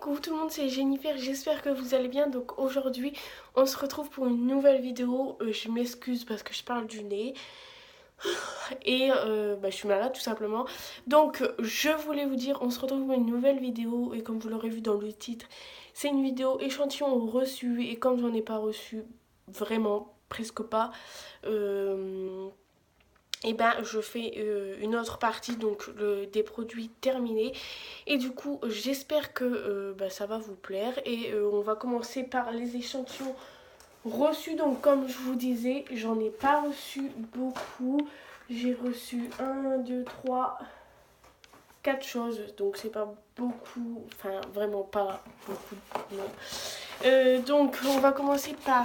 Coucou tout le monde, c'est Jennifer, j'espère que vous allez bien. Donc aujourd'hui, on se retrouve pour une nouvelle vidéo. Je m'excuse parce que je parle du nez et je suis malade tout simplement. Donc je voulais vous dire, on se retrouve pour une nouvelle vidéo et comme vous l'aurez vu dans le titre, c'est une vidéo échantillon reçu et comme j'en ai pas reçu vraiment presque pas, et ben je fais une autre partie donc des produits terminés et du coup j'espère que ça va vous plaire et on va commencer par les échantillons reçus. Donc comme je vous disais, j'en ai pas reçu beaucoup, j'ai reçu 4 choses, donc c'est pas beaucoup, enfin vraiment pas beaucoup, non. Donc on va commencer par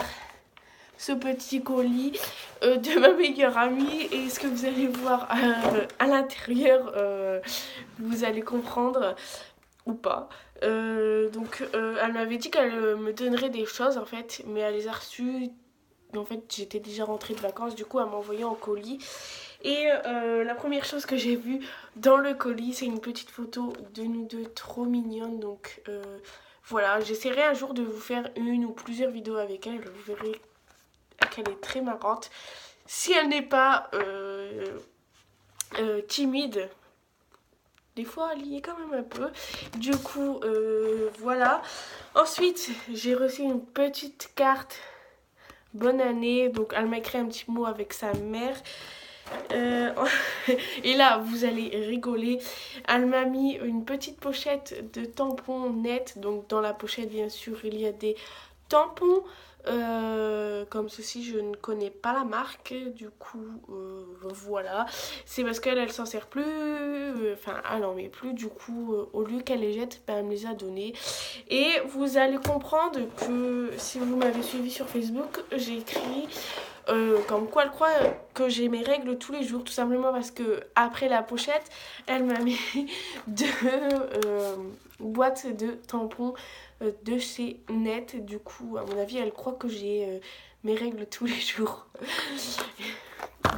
ce petit colis de ma meilleure amie et ce que vous allez voir à l'intérieur, vous allez comprendre ou pas. Elle m'avait dit qu'elle me donnerait des choses en fait, mais elle les a reçues. En fait, j'étais déjà rentrée de vacances, du coup, elle m'a envoyé en colis. Et la première chose que j'ai vue dans le colis, c'est une petite photo de nous deux trop mignonnes. Donc voilà, j'essaierai un jour de vous faire une ou plusieurs vidéos avec elle. Vous verrez qu'elle est très marrante. Si elle n'est pas timide, des fois elle y est quand même un peu. Du coup, voilà. Ensuite, j'ai reçu une petite carte bonne année. Donc, elle m'a écrit un petit mot avec sa mère. Et là, vous allez rigoler. Elle m'a mis une petite pochette de tampons net. Donc, dans la pochette, bien sûr, il y a des tampons. Comme ceci, je ne connais pas la marque, du coup voilà, c'est parce qu'elle s'en sert plus, enfin elle en met plus, du coup au lieu qu'elle les jette, elle me les a donnés. Et vous allez comprendre que si vous m'avez suivi sur Facebook, j'ai écrit comme quoi elle croit que j'ai mes règles tous les jours, tout simplement parce que après la pochette, elle m'a mis deux boîtes de tampons de chez Net. Du coup, à mon avis, elle croit que j'ai mes règles tous les jours.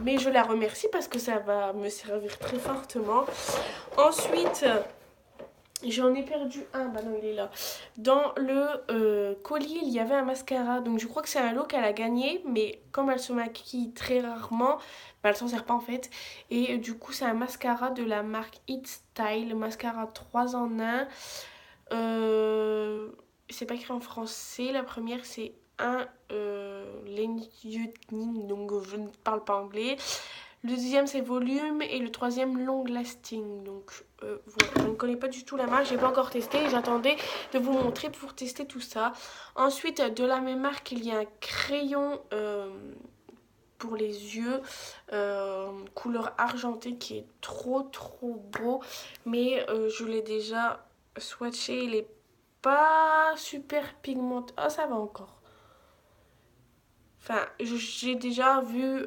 Mais je la remercie parce que ça va me servir très fortement. Ensuite, j'en ai perdu un, bah non il est là. Dans le colis il y avait un mascara, donc je crois que c'est un lot qu'elle a gagné, mais comme elle se maquille très rarement, bah elle s'en sert pas en fait. Et du coup c'est un mascara de la marque It Style, mascara 3 en 1. C'est pas écrit en français, la première c'est un lengthening, donc je ne parle pas anglais. Le deuxième c'est volume et le troisième long lasting. Donc voilà, je ne connais pas du tout la marque, j'ai pas encore testé. J'attendais de vous montrer pour tester tout ça. Ensuite de la même marque il y a un crayon pour les yeux couleur argentée qui est trop beau. Mais je l'ai déjà swatché, il est pas super pigmenté. Ah ça va encore. Enfin, j'ai déjà vu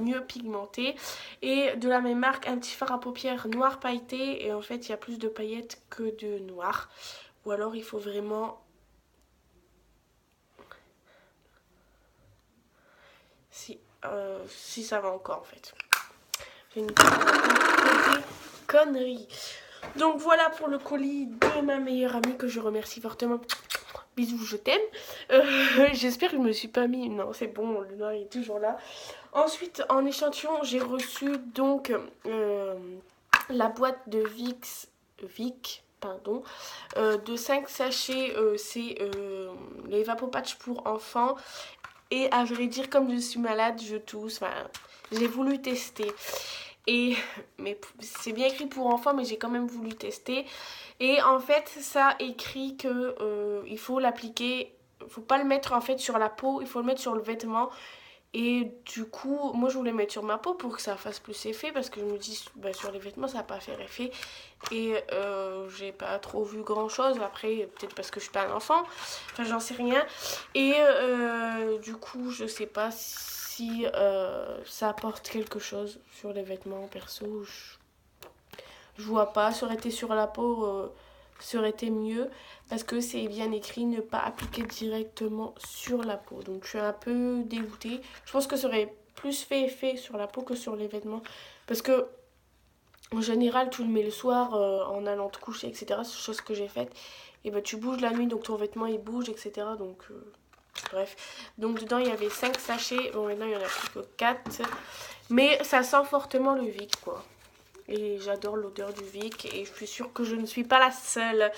mieux pigmenté. Et de la même marque, un petit fard à paupières noir pailleté. Et en fait, il y a plus de paillettes que de noir. Ou alors, il faut vraiment... Si ça va encore, en fait. J'ai une connerie. Donc, voilà pour le colis de ma meilleure amie que je remercie fortement. Bisous, je t'aime. J'espère que je me suis pas mis... Non, c'est bon, le noir est toujours là. Ensuite, en échantillon, j'ai reçu donc la boîte de Vic pardon, de 5 sachets. C'est les Vapopatch pour enfants. Et à vrai dire, comme je suis malade, je tousse. Enfin, j'ai voulu tester. Et mais c'est bien écrit pour enfants, mais j'ai quand même voulu tester. Et en fait, ça écrit que il faut l'appliquer. Faut pas le mettre en fait sur la peau, il faut le mettre sur le vêtement. Et du coup, moi je voulais mettre sur ma peau pour que ça fasse plus effet parce que je me dis bah, sur les vêtements ça va pas faire effet. Et j'ai pas trop vu grand chose. Après, peut-être parce que je suis pas un enfant, enfin j'en sais rien. Et du coup, je sais pas si ça apporte quelque chose sur les vêtements perso. Je vois pas, ça aurait été sur la peau, ça aurait été mieux parce que c'est bien écrit ne pas appliquer directement sur la peau. Donc je suis un peu dégoûtée. Je pense que ça aurait plus fait effet sur la peau que sur les vêtements parce que En général, tu le mets le soir en allant te coucher, etc. C'est chose que j'ai faite. Et bah tu bouges la nuit, donc ton vêtement il bouge, etc. Donc bref. Donc dedans il y avait 5 sachets. Bon maintenant il y en a plus que 4. Mais ça sent fortement le Vic quoi. Et j'adore l'odeur du Vic et je suis sûre que je ne suis pas la seule.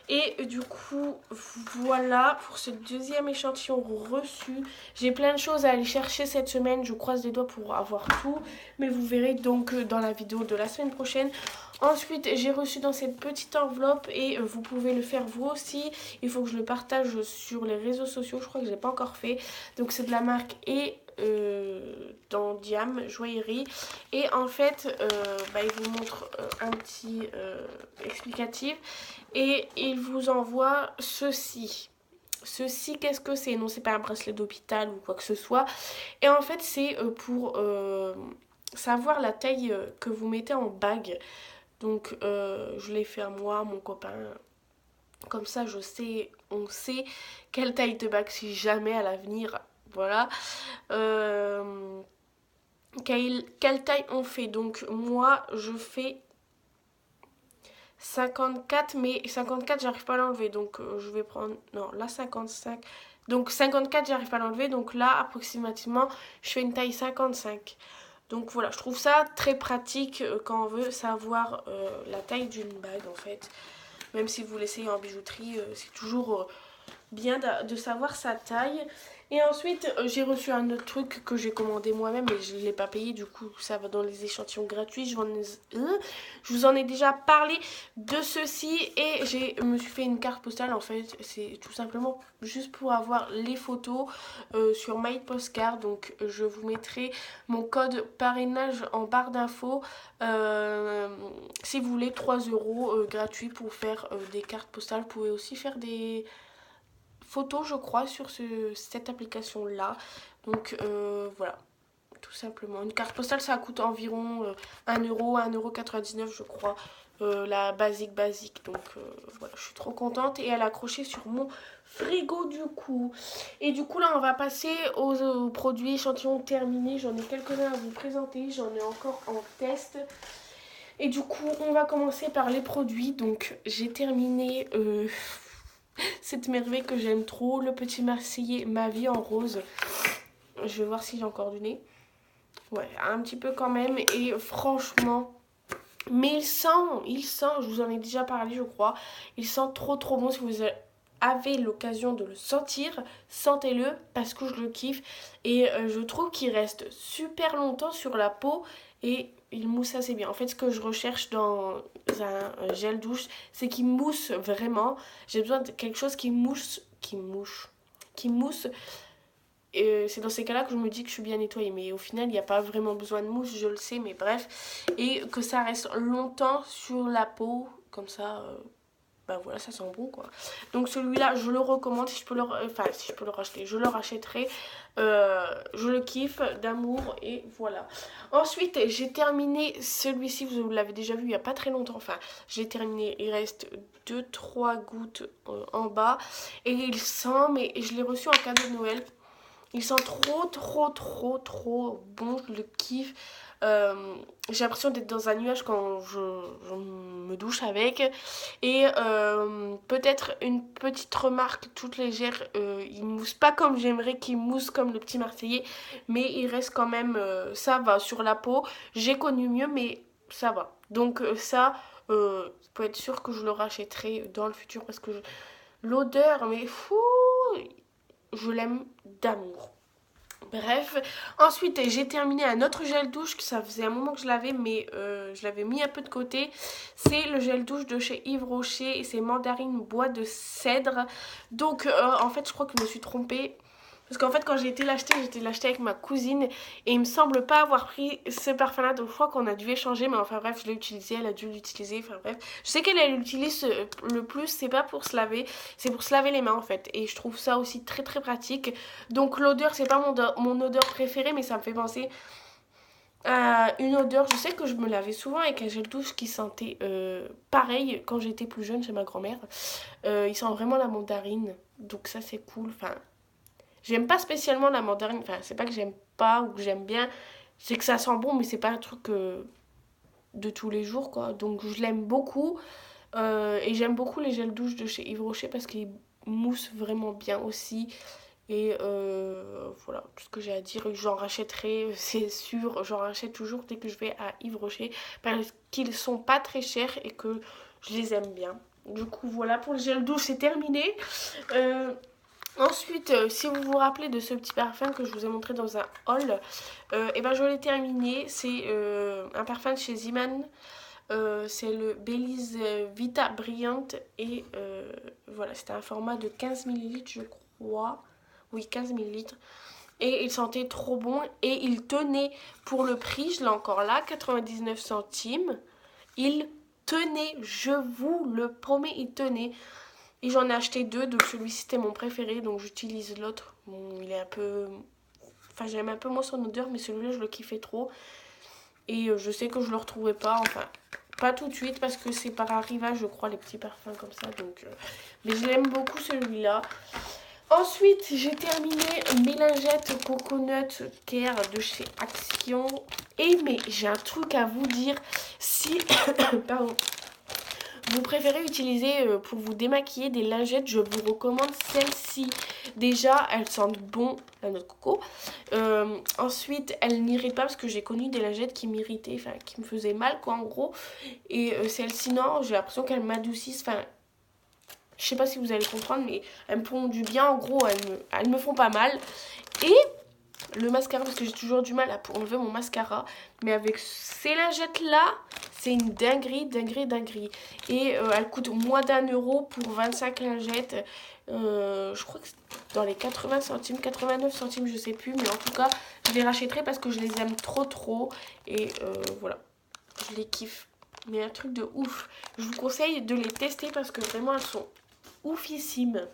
Et du coup, voilà pour ce deuxième échantillon reçu. J'ai plein de choses à aller chercher cette semaine. Je croise les doigts pour avoir tout. Mais vous verrez donc dans la vidéo de la semaine prochaine. Ensuite, j'ai reçu dans cette petite enveloppe et vous pouvez le faire vous aussi. Il faut que je le partage sur les réseaux sociaux. Je crois que je ne l'ai pas encore fait. Donc c'est de la marque et dans Diam Joaillerie. Et en fait, il vous montre un petit explicatif. Et il vous envoie ceci. Ceci, qu'est-ce que c'est? Non, c'est pas un bracelet d'hôpital ou quoi que ce soit. Et en fait, c'est pour savoir la taille que vous mettez en bague. Donc, je l'ai fait à moi, mon copain. Comme ça, je sais, on sait quelle taille de bague si jamais à l'avenir. Voilà. Quelle taille on fait? Donc, moi, je fais 54, mais 54 j'arrive pas à l'enlever, donc je vais prendre, non là 55, donc 54 j'arrive pas à l'enlever, donc là approximativement je fais une taille 55. Donc voilà, je trouve ça très pratique quand on veut savoir la taille d'une bague en fait, même si vous l'essayez en bijouterie, c'est toujours bien de savoir sa taille. Et ensuite, j'ai reçu un autre truc que j'ai commandé moi-même et je ne l'ai pas payé. Du coup, ça va dans les échantillons gratuits. Je vous en ai déjà parlé de ceci et je me suis fait une carte postale. En fait, c'est tout simplement juste pour avoir les photos sur My Postcard. Donc, je vous mettrai mon code parrainage en barre d'infos. Si vous voulez 3 € gratuits pour faire des cartes postales. Vous pouvez aussi faire des photos je crois sur cette application là, donc voilà, tout simplement une carte postale ça coûte environ 1 €, 1,99 € je crois, la basique, donc voilà, je suis trop contente et elle est accrochée sur mon frigo du coup. Et du coup là on va passer aux produits échantillons terminés. J'en ai quelques-uns à vous présenter, j'en ai encore en test. Et du coup on va commencer par les produits. Donc j'ai terminé cette merveille que j'aime trop, le petit Marseillais Ma Vie en Rose. Je vais voir si j'ai encore du nez. Ouais, un petit peu quand même. Et franchement, mais il sent, je vous en ai déjà parlé je crois, il sent trop trop bon. Si vous avez l'occasion de le sentir, sentez-le parce que je le kiffe. Et je trouve qu'il reste super longtemps sur la peau et il mousse assez bien. En fait, ce que je recherche dans un gel douche, c'est qu'il mousse vraiment. J'ai besoin de quelque chose qui mousse. Et c'est dans ces cas-là que je me dis que je suis bien nettoyée. Mais au final, il n'y a pas vraiment besoin de mousse, je le sais, mais bref. Et que ça reste longtemps sur la peau, comme ça, voilà, ça sent bon quoi. Donc celui-là, je le recommande. Si je peux si je peux le racheter, je le rachèterai. Je le kiffe d'amour et voilà. Ensuite, j'ai terminé celui-ci, vous l'avez déjà vu il n'y a pas très longtemps. Enfin, j'ai terminé, il reste 2-3 gouttes en bas. Et il sent, mais je l'ai reçu en cadeau de Noël. Il sent trop, trop, trop, trop bon. Je le kiffe. J'ai l'impression d'être dans un nuage quand je me douche avec. Et peut-être une petite remarque toute légère. Il mousse pas comme j'aimerais qu'il mousse comme le petit Marseillais. Mais il reste quand même, ça va sur la peau. J'ai connu mieux, mais ça va. Donc ça, vous pouvez être sûr que je le rachèterai dans le futur. Parce que l'odeur, mais fou, je l'aime d'amour. Bref, ensuite j'ai terminé un autre gel douche, que ça faisait un moment que je l'avais, mais je l'avais mis un peu de côté. C'est le gel douche de chez Yves Rocher et c'est mandarine bois de cèdre. Donc en fait je crois que je me suis trompée. Parce qu'en fait quand j'ai été l'acheter avec ma cousine et il me semble pas avoir pris ce parfum là. Donc je crois qu'on a dû échanger, mais enfin bref je l'ai utilisé, elle a dû l'utiliser, enfin bref. Je sais qu'elle l'utilise le plus, c'est pas pour se laver, c'est pour se laver les mains en fait. Et je trouve ça aussi très très pratique. Donc l'odeur c'est pas mon odeur préférée, mais ça me fait penser à une odeur. Je sais que je me lavais souvent avec un gel douche qui sentait pareil quand j'étais plus jeune chez ma grand-mère. Il sent vraiment la mandarine, donc ça c'est cool. Enfin, j'aime pas spécialement la mandarine, enfin c'est pas que j'aime pas ou que j'aime bien, c'est que ça sent bon, mais c'est pas un truc de tous les jours, quoi. Donc je l'aime beaucoup. Et j'aime beaucoup les gels douche de chez Yves Rocher parce qu'ils moussent vraiment bien aussi. Et voilà, tout ce que j'ai à dire. J'en rachèterai, c'est sûr. J'en rachète toujours dès que je vais à Yves Rocher parce qu'ils sont pas très chers et que je les aime bien. Du coup, voilà, pour le gel douche, c'est terminé. Euh, Ensuite, si vous vous rappelez de ce petit parfum que je vous ai montré dans un haul, et ben je l'ai terminé. C'est un parfum de chez Ziman. C'est le Belize Vita Brillante. Et voilà, c'était un format de 15 millilitres, je crois. Oui, 15 millilitres. Et il sentait trop bon. Et il tenait pour le prix, je l'ai encore là, 99 centimes. Il tenait, je vous le promets, il tenait. Et j'en ai acheté deux, donc celui-ci c'était mon préféré, donc j'utilise l'autre. Bon, il est un peu... Enfin, j'aime un peu moins son odeur, mais celui-là je le kiffais trop. Et je sais que je le retrouverai pas, enfin, pas tout de suite, parce que c'est par arrivage, je crois, les petits parfums comme ça. Donc, mais je l'aime beaucoup celui-là. Ensuite, j'ai terminé mes lingettes Coconut Care de chez Action. Et mais j'ai un truc à vous dire, si... Pardon. Vous préférez utiliser pour vous démaquiller des lingettes, je vous recommande celle-ci. Déjà, elles sentent bon la noix de coco. Ensuite, elles n'irritent pas parce que j'ai connu des lingettes qui m'irritaient, enfin qui me faisaient mal quoi en gros. Et celles-ci, non, j'ai l'impression qu'elles m'adoucissent. Enfin, je sais pas si vous allez comprendre, mais elles me font du bien en gros, elles me font pas mal. Et le mascara, parce que j'ai toujours du mal à enlever mon mascara, mais avec ces lingettes là, c'est une dinguerie, dinguerie, dinguerie. Et elle coûte moins d'1 € pour 25 lingettes. Je crois que c'est dans les 80 centimes, 89 centimes, je sais plus, mais en tout cas je les rachèterai parce que je les aime trop trop. Et voilà, je les kiffe, mais un truc de ouf. Je vous conseille de les tester parce que vraiment elles sont oufissimes.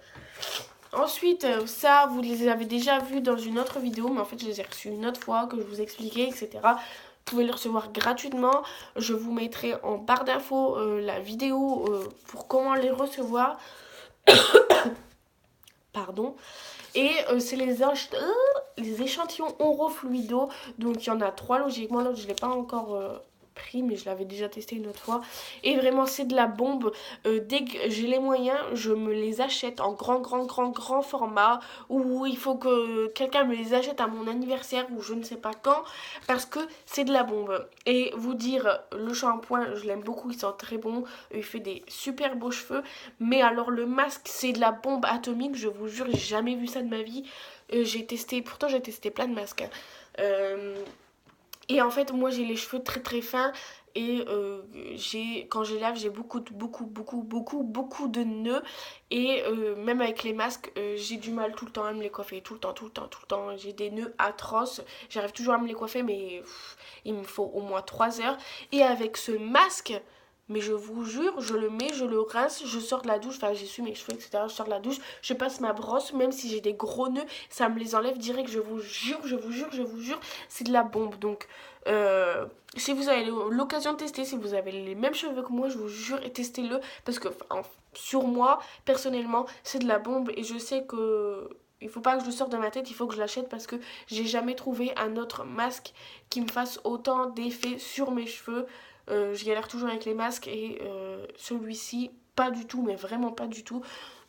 Ensuite, ça, vous les avez déjà vus dans une autre vidéo, mais en fait, je les ai reçus une autre fois, que je vous expliquais, etc. Vous pouvez les recevoir gratuitement. Je vous mettrai en barre d'infos la vidéo pour comment les recevoir. Pardon. Et c'est les échantillons Oro Fluido. Donc, il y en a 3 logiquement. L'autre, je ne l'ai pas encore pris, mais je l'avais déjà testé une autre fois. Et vraiment, c'est de la bombe. Dès que j'ai les moyens, je me les achète en grand format. Ou il faut que quelqu'un me les achète à mon anniversaire ou je ne sais pas quand. Parce que c'est de la bombe. Et vous dire, le shampoing, je l'aime beaucoup. Il sent très bon. Il fait des super beaux cheveux. Mais alors, le masque, c'est de la bombe atomique. Je vous jure, j'ai jamais vu ça de ma vie. Pourtant j'ai testé plein de masques. Hein. Et en fait, moi j'ai les cheveux très fins et quand je les lave, j'ai beaucoup de nœuds. Et même avec les masques, j'ai du mal tout le temps à me les coiffer. Tout le temps. J'ai des nœuds atroces. J'arrive toujours à me les coiffer, mais il me faut au moins 3 heures. Et avec ce masque, mais je vous jure, je le mets, je le rince, je sors de la douche, enfin j'essuie mes cheveux, etc. Je sors de la douche, je passe ma brosse, même si j'ai des gros nœuds, ça me les enlève direct, je vous jure, c'est de la bombe. Donc, si vous avez l'occasion de tester, si vous avez les mêmes cheveux que moi, je vous jure, et testez-le, parce que sur moi, personnellement, c'est de la bombe, et je sais que... Il faut pas que je le sorte de ma tête, il faut que je l'achète parce que j'ai jamais trouvé un autre masque qui me fasse autant d'effet sur mes cheveux. Je galère toujours avec les masques et celui-ci, pas du tout, mais vraiment pas du tout.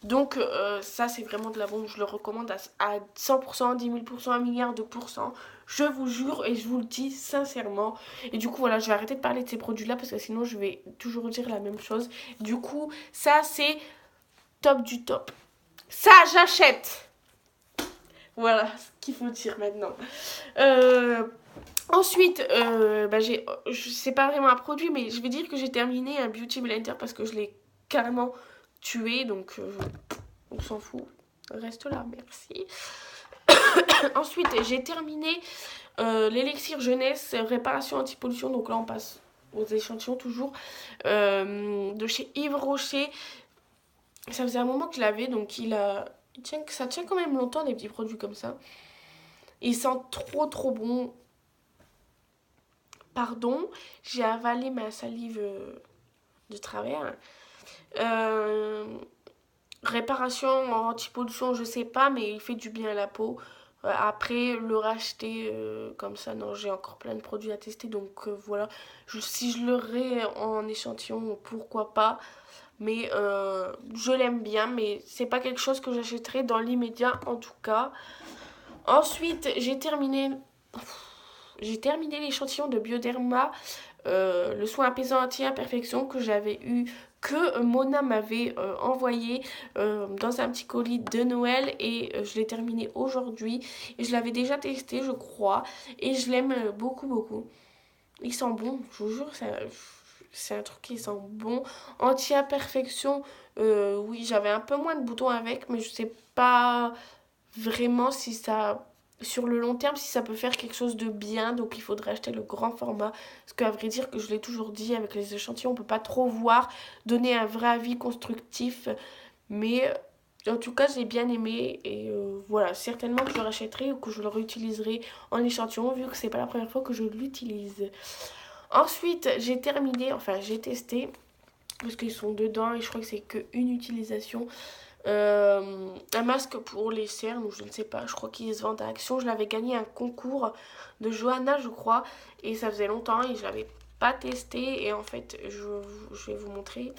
Donc ça, c'est vraiment de la bombe. Je le recommande à 100%, 10 000%, 1 milliard de pourcents. Je vous jure et je vous le dis sincèrement. Et du coup, voilà, je vais arrêter de parler de ces produits-là parce que sinon, je vais toujours dire la même chose. Du coup, ça, c'est top du top. Ça, j'achète. Voilà ce qu'il faut dire maintenant. Ensuite, c'est pas vraiment un produit, mais je vais dire que j'ai terminé un Beauty Blender parce que je l'ai carrément tué, donc on s'en fout. Reste là, merci. Ensuite, j'ai terminé l'élixir jeunesse réparation anti-pollution, donc là on passe aux échantillons toujours, de chez Yves Rocher. Ça faisait un moment que je l'avais, donc ça tient quand même longtemps des petits produits comme ça. Il sent trop bon. Pardon, j'ai avalé ma salive de travers. Réparation anti-pollution, je sais pas, mais il fait du bien à la peau. Après, le racheter comme ça, non, j'ai encore plein de produits à tester. Donc voilà, si je l'aurais en échantillon, pourquoi pas. Mais je l'aime bien, mais c'est pas quelque chose que j'achèterai dans l'immédiat en tout cas. Ensuite, j'ai terminé l'échantillon de Bioderma, le soin apaisant anti-imperfection que j'avais eu, que Mona m'avait envoyé dans un petit colis de Noël et je l'ai terminé aujourd'hui. Et je l'avais déjà testé, je crois, et je l'aime beaucoup, beaucoup. Il sent bon, je vous jure, c'est un truc qui sent bon. Anti-imperfection, oui, j'avais un peu moins de boutons avec, mais je sais pas vraiment si ça, sur le long terme, si ça peut faire quelque chose de bien. Donc il faudrait acheter le grand format. Parce qu'à vrai dire, que je l'ai toujours dit, avec les échantillons, on peut pas trop voir, donner un vrai avis constructif. Mais en tout cas, j'ai bien aimé. Et voilà, certainement que je le rachèterai ou que je le réutiliserai en échantillon, vu que c'est pas la première fois que je l'utilise. Ensuite, j'ai testé, parce qu'ils sont dedans et je crois que c'est qu'une utilisation. Un masque pour les cernes, ou je ne sais pas, je crois qu'ils se vendent à Action. Je l'avais gagné un concours de Johanna, je crois, et ça faisait longtemps et je l'avais pas testé. Et en fait, je vais vous montrer.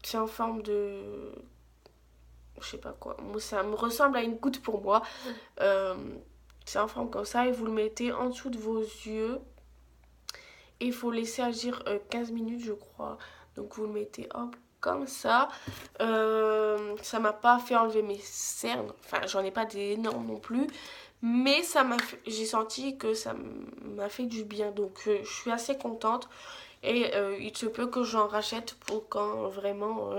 C'est en forme de. Je sais pas quoi. Moi, ça me ressemble à une goutte pour moi. Euh, c'est en forme comme ça et vous le mettez en dessous de vos yeux. Et il faut laisser agir 15 minutes, je crois. Donc vous le mettez hop, comme ça. Ça m'a pas fait enlever mes cernes. Enfin, j'en ai pas des énormes non plus. Mais j'ai senti que ça m'a fait du bien. Donc je suis assez contente. Et il se peut que j'en rachète pour quand vraiment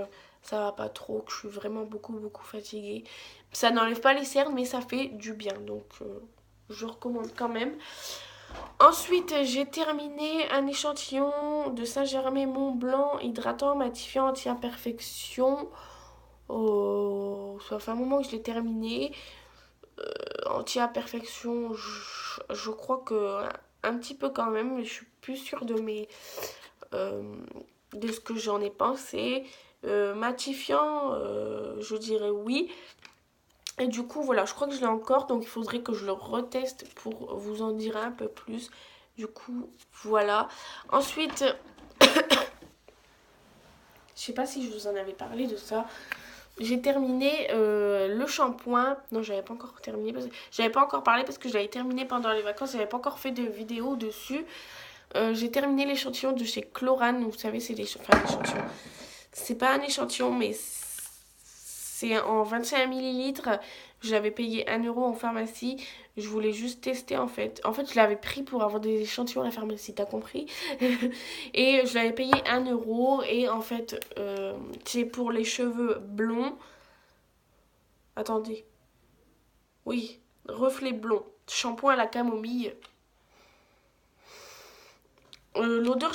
ça va pas trop, que je suis vraiment beaucoup, beaucoup fatiguée. Ça n'enlève pas les cernes, mais ça fait du bien. Donc je recommande quand même. Ensuite, j'ai terminé un échantillon de Saint-Germain-Mont-Blanc hydratant, matifiant, anti-imperfection. Oh, ça fait un moment que je l'ai terminé. Anti-imperfection, je crois que un petit peu quand même, mais je suis plus sûre euh, de ce que j'en ai pensé. Matifiant, je dirais oui. Et du coup, voilà, je crois que je l'ai encore, donc il faudrait que je le reteste pour vous en dire un peu plus. Du coup, voilà. Ensuite, je sais pas si je vous en avais parlé de ça. J'ai terminé le shampoing. Non, j'avais pas encore terminé. J'avais pas encore parlé parce que je l'avais terminé pendant les vacances. J'avais pas encore fait de vidéo dessus. J'ai terminé l'échantillon de chez Chlorane. Vous savez, c'est l'échantillon. C'est pas un échantillon, mais c'est en 25 millilitres. Je l'avais payé 1 € en pharmacie. Je voulais juste tester en fait. En fait, je l'avais pris pour avoir des échantillons à la pharmacie, t'as compris? Et je l'avais payé 1 € et en fait, c'est pour les cheveux blonds. Attendez. Oui, reflet blond. Shampoing à la camomille. L'odeur,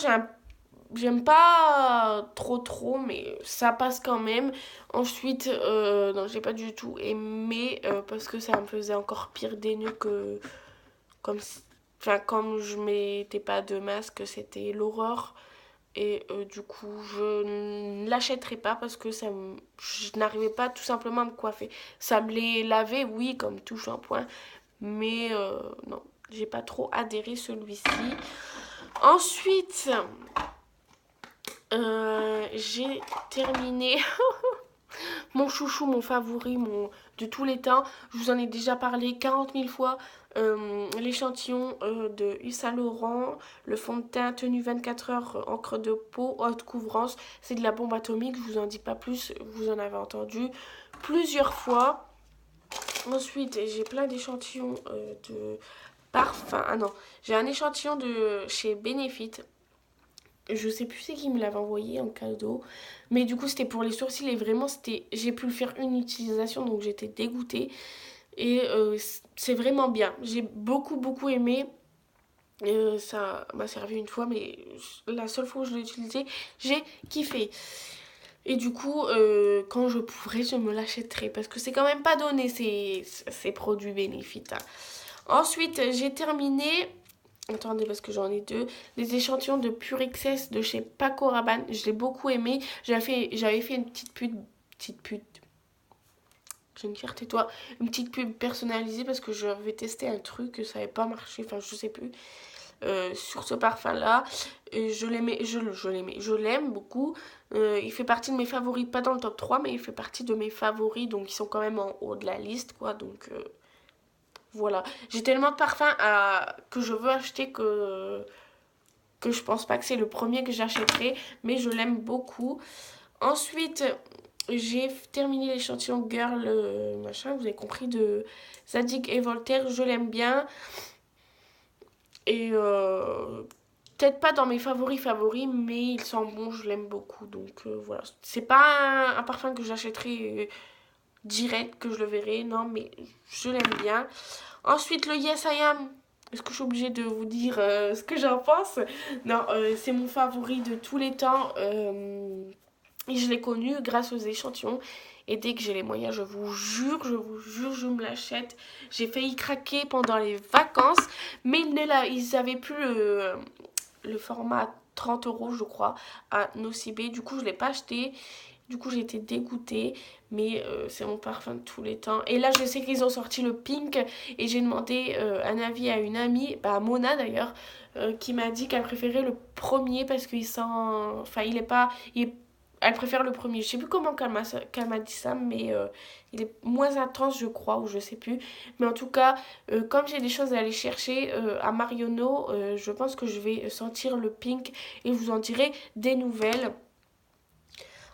j'aime pas trop, mais ça passe quand même. Ensuite, non, j'ai pas du tout aimé parce que ça me faisait encore pire des nœuds que comme enfin comme je mettais pas de masque, c'était l'horreur. Et du coup, je ne l'achèterai pas parce que je n'arrivais pas tout simplement à me coiffer. Ça me les lavait, oui, comme tout shampoing, mais non, j'ai pas trop adhéré celui-ci. Ensuite, j'ai terminé mon chouchou, mon favori, de tous les temps. Je vous en ai déjà parlé 40 000 fois. L'échantillon de Yves Saint Laurent, le fond de teint tenue 24 heures, encre de peau, haute couvrance. C'est de la bombe atomique, je vous en dis pas plus, vous en avez entendu plusieurs fois. Ensuite, j'ai plein d'échantillons de parfum. Ah non, j'ai un échantillon de chez Benefit. Je sais plus c'est qui me l'avait envoyé en cadeau. Mais du coup, c'était pour les sourcils et vraiment, j'ai pu le faire une utilisation, donc j'étais dégoûtée. Et c'est vraiment bien. J'ai beaucoup aimé. Ça m'a servi une fois, mais la seule fois où je l'ai utilisé, j'ai kiffé. Et du coup, quand je pourrai, je me l'achèterai. Parce que c'est quand même pas donné ces produits bénéfiques. Hein. Ensuite, j'ai terminé. Attendez, parce que j'en ai deux. Les échantillons de Pure Excess de chez Paco Rabanne. Je l'ai beaucoup aimé. J'avais fait une petite pute. j'ai une fierté toi. Une petite pub personnalisée parce que j'avais testé un truc, ça n'avait pas marché, enfin je sais plus. Sur ce parfum là, je l'aime beaucoup. Il fait partie de mes favoris, pas dans le top 3 mais il fait partie de mes favoris, donc ils sont quand même en haut de la liste quoi, donc voilà. J'ai tellement de parfums que je veux acheter que je pense pas que c'est le premier que j'achèterai, mais je l'aime beaucoup. Ensuite, j'ai terminé l'échantillon Girl machin, vous avez compris, de Zadig et Voltaire, je l'aime bien. Et peut-être pas dans mes favoris, mais il sent bon, je l'aime beaucoup. Donc voilà, c'est pas un parfum que j'achèterai direct, que je le verrai, non, mais je l'aime bien. Ensuite, le Yes I Am. Est-ce que je suis obligée de vous dire ce que j'en pense? Non, c'est mon favori de tous les temps. Et je l'ai connu grâce aux échantillons. Et dès que j'ai les moyens, je vous jure, je me l'achète. J'ai failli craquer pendant les vacances. Mais ils avaient plus le format 30 € je crois à Nocibé. Du coup, je ne l'ai pas acheté. Du coup, j'ai été dégoûtée. Mais c'est mon parfum de tous les temps. Et là, je sais qu'ils ont sorti le pink. Et j'ai demandé un avis à une amie, à Mona d'ailleurs, qui m'a dit qu'elle préférait le premier parce qu'il sent... Enfin, il est pas... Elle préfère le premier. Je sais plus comment qu'elle m'a dit ça, mais il est moins intense, je crois, ou je sais plus. Mais en tout cas, comme j'ai des choses à aller chercher à Marionneau, je pense que je vais sentir le pink et vous en direz des nouvelles.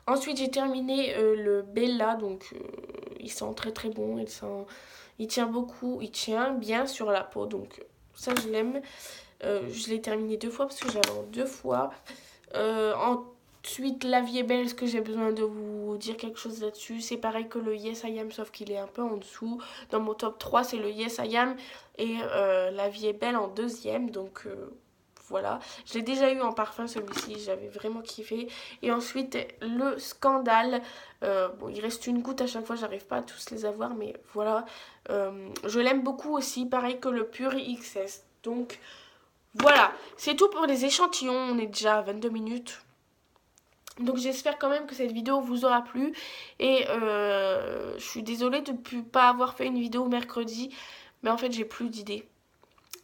Ensuite, j'ai terminé le Bella, donc il sent très très bon. Il tient beaucoup, il tient bien sur la peau, donc ça je l'aime. Je l'ai terminé 2 fois parce que j'avais en 2 fois. Ensuite, La vie est belle, est-ce que j'ai besoin de vous dire quelque chose là-dessus? C'est pareil que le Yes I Am, sauf qu'il est un peu en dessous. Dans mon top 3, c'est le Yes I Am et La vie est belle en deuxième. Donc voilà. Je l'ai déjà eu en parfum celui-ci, j'avais vraiment kiffé. Et ensuite, le Scandale. Bon, il reste une goutte à chaque fois, j'arrive pas à tous les avoir, mais voilà. Je l'aime beaucoup aussi, pareil que le Pur XS. Donc voilà, c'est tout pour les échantillons. On est déjà à 22 minutes. Donc j'espère quand même que cette vidéo vous aura plu. Et je suis désolée de ne pas avoir fait une vidéo mercredi. Mais en fait j'ai plus d'idées.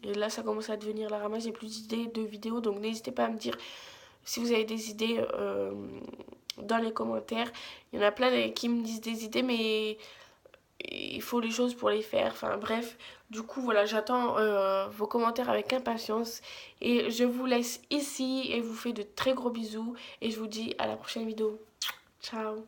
Et là ça commence à devenir la ramasse. J'ai plus d'idées de vidéos. Donc n'hésitez pas à me dire si vous avez des idées dans les commentaires. Il y en a plein qui me disent des idées mais il faut les choses pour les faire, enfin bref, du coup voilà, j'attends vos commentaires avec impatience et je vous laisse ici et vous fais de très gros bisous et je vous dis à la prochaine vidéo. Ciao.